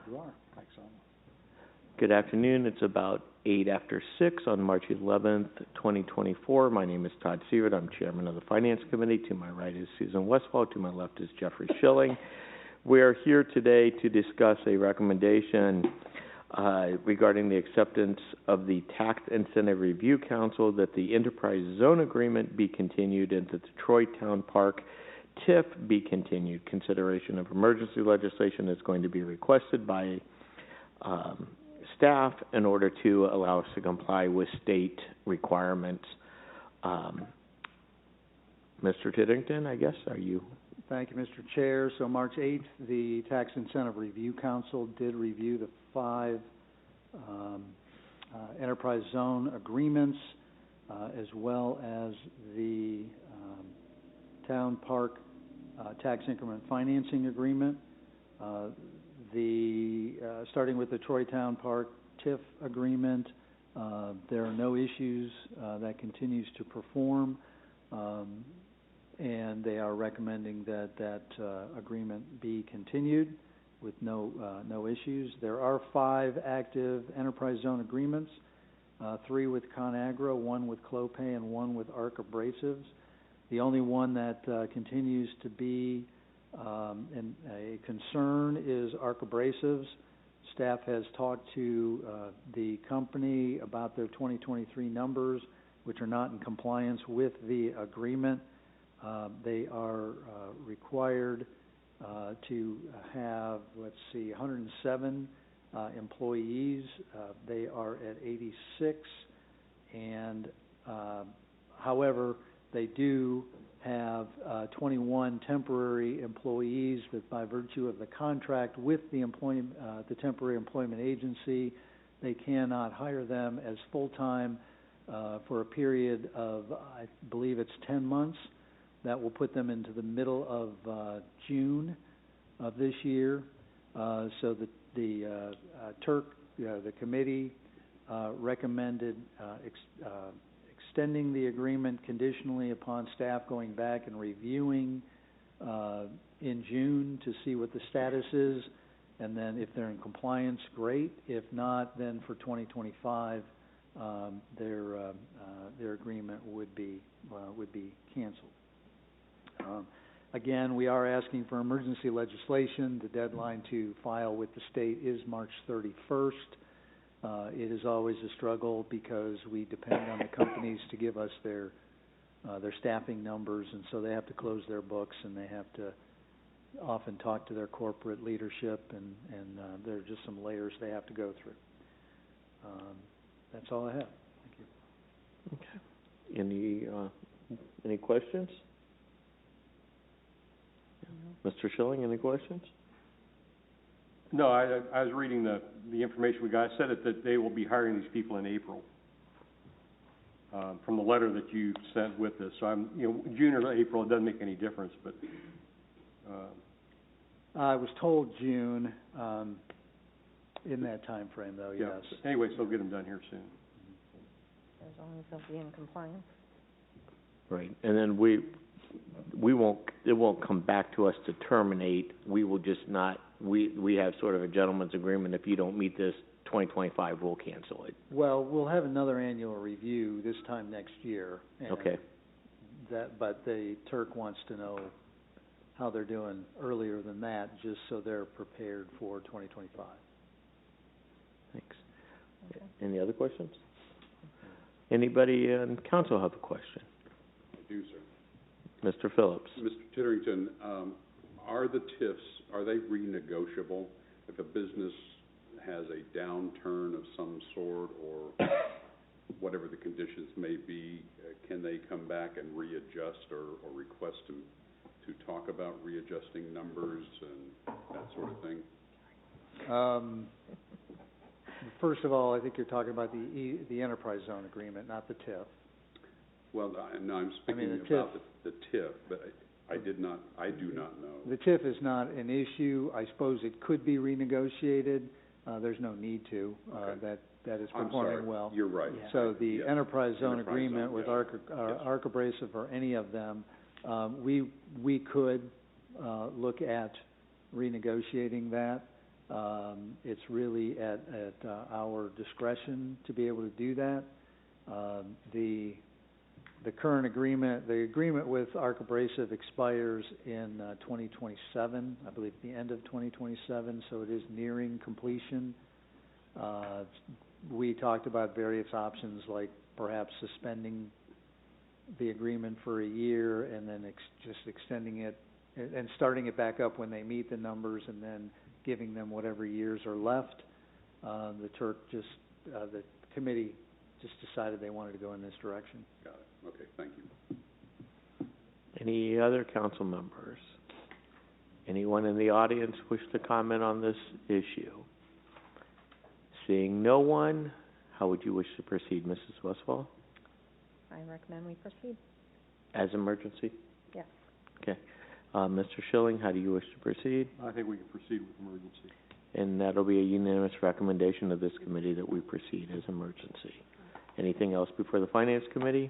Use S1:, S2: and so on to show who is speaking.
S1: You are. Thanks,
S2: Good afternoon. It's about 8 after 6 on March 11th, 2024. My name is Todd Sievert. I'm chairman of the Finance Committee. To my right is Susan Westfall. To my left is Jeffrey Schilling. We are here today to discuss a recommendation regarding the acceptance of the Tax Incentive Review Council, that the Enterprise Zone Agreement be continued, and that the Troy Town Park TIF be continued. Consideration of emergency legislation is going to be requested by staff in order to allow us to comply with state requirements. Mr. Tittington, I guess, are you?
S1: Thank you, Mr. Chair. So March 8th, the Tax Incentive Review Council did review the 5 Enterprise Zone Agreements, as well as the Town Park Tax Increment Financing Agreement. Starting with the Troy Town Park TIF agreement, there are no issues. That continues to perform, and they are recommending that agreement be continued with no issues. There are 5 active Enterprise Zone Agreements, 3 with ConAgra, 1 with Clopay, and 1 with Arc Abrasives. The only one that continues to be a concern is Arc Abrasives. Staff has talked to the company about their 2023 numbers, which are not in compliance with the agreement. They are required to have, 107 employees. They are at 86, and however, they do have 21 temporary employees that, by virtue of the contract with the temporary employment agency, they cannot hire them as full-time for a period of, I believe it's 10 months. That will put them into the middle of June of this year. So the committee recommended extending the agreement conditionally upon staff going back and reviewing in June to see what the status is, and then if they're in compliance, great. If not, then for 2025, their agreement would be canceled. Again, we are asking for emergency legislation. The deadline to file with the state is March 31st. It is always a struggle because we depend on the companies to give us their staffing numbers, and so they have to close their books, and they have to often talk to their corporate leadership, and there are just some layers they have to go through. That's all I have. Thank you.
S2: Okay. Any questions? Mr. Schilling, any questions?
S3: No, I was reading the information we got. It said that they will be hiring these people in April from the letter that you sent with this. So June or April, it doesn't make any difference. But
S1: I was told June in that time frame, though.
S3: Yeah.
S1: Yes.
S3: Anyway, so get them done here soon.
S4: As long as they'll be in compliance.
S2: Right, and then we won't. It won't come back to us to terminate. We will just not. We have sort of a gentleman's agreement. If you don't meet this 2025, we'll cancel it.
S1: Well, we'll have another annual review this time next year.
S2: Okay.
S1: But the Turk wants to know how they're doing earlier than that, just so they're prepared for 2025.
S2: Thanks.
S4: Okay.
S2: Any other questions? Anybody in council have a question?
S5: I do, sir.
S2: Mr. Phillips.
S5: Mr. Titterington, are the TIFs, are they renegotiable if a business has a downturn of some sort or whatever the conditions may be? Can they come back and readjust or request to talk about readjusting numbers and that sort of thing?
S1: First of all, I think you're talking about the Enterprise Zone Agreement, not the TIF.
S5: Well, no, I'm speaking about the TIF, but I do not know.
S1: The TIF is not an issue. I suppose it could be renegotiated. There's no need to.
S5: Okay.
S1: That is performing well.
S5: You're right.
S1: Yeah. So the Enterprise Zone Agreement with
S5: yes.
S1: Arc Abrasive or any of them, we could look at renegotiating that. It's really at our discretion to be able to do that. The current agreement, the agreement with Arc Abrasive expires in 2027, I believe the end of 2027, so it is nearing completion. We talked about various options, like perhaps suspending the agreement for a year and then just extending it and starting it back up when they meet the numbers, and then giving them whatever years are left. The committee just decided they wanted to go in this direction.
S5: Got it. Okay, thank you.
S2: Any other council members? Anyone in the audience wish to comment on this issue? Seeing no one, how would you wish to proceed, Mrs. Westfall?
S4: I recommend we proceed.
S2: As emergency?
S4: Yes.
S2: Okay. Mr. Schilling, how do you wish to proceed?
S3: I think we can proceed with emergency.
S2: And that'll be a unanimous recommendation of this committee that we proceed as emergency. Anything else before the Finance Committee?